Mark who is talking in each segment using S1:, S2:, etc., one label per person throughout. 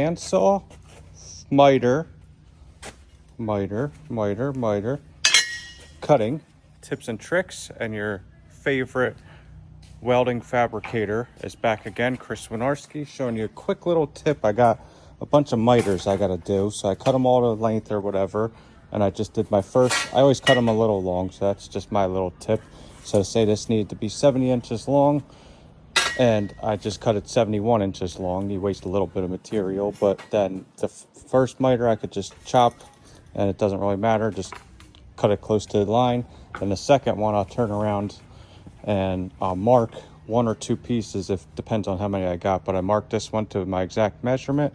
S1: Bandsaw, miter, cutting, tips and tricks, and your favorite welding fabricator is back again, Chris Winarski, showing you a quick little tip. I got a bunch of miters I gotta do, so I cut them all to length or whatever, and I just did my first. I always cut them a little long, so that's just my little tip. So say this needed to be 70 inches long, and I just cut it 71 inches long. You waste a little bit of material, but then the first miter I could just chop, and it doesn't really matter, just cut it close to the line. And the second one I'll turn around and I'll mark one or two pieces, if depends on how many I got, but I marked this one to my exact measurement,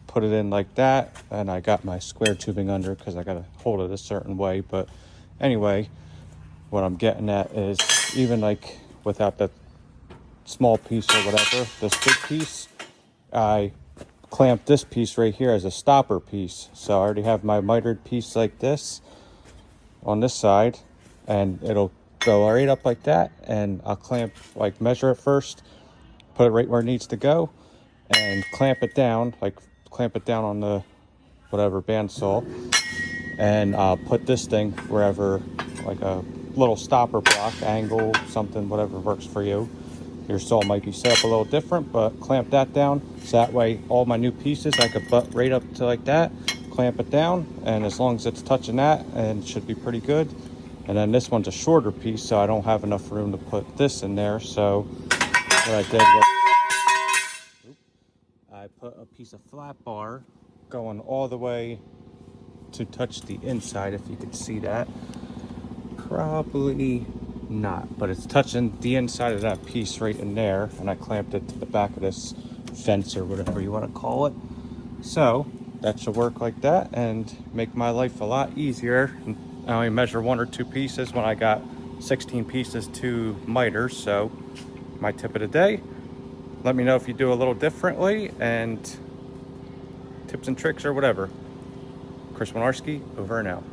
S1: put it in like that, and I got my square tubing under because I got to hold it a certain way. But anyway, what I'm getting at is, even like without that small piece or whatever, this big piece, I clamped this piece right here as a stopper piece. So I already have my mitered piece like this on this side, and it'll go right up like that, and I'll clamp, like measure it first, put it right where it needs to go, and clamp it down, like clamp it down on the whatever bandsaw, and I'll put this thing wherever, like a little stopper block, angle, something, whatever works for you. Your saw might be set up a little different, but clamp that down, so that way all my new pieces I could butt right up to like that, clamp it down, and as long as it's touching that, and it should be pretty good. And then this one's a shorter piece, so I don't have enough room to put this in there. So what I did was I put a piece of flat bar going all the way to touch the inside, if you could see that. Probably not, but it's touching the inside of that piece right in there, and I clamped it to the back of this fence or whatever you want to call it. So that should work like that and make my life a lot easier. I only measure one or two pieces when I got 16 pieces to miters. So my tip of the day, let me know if you do a little differently, and tips and tricks or whatever. Chris Winarski, over and out.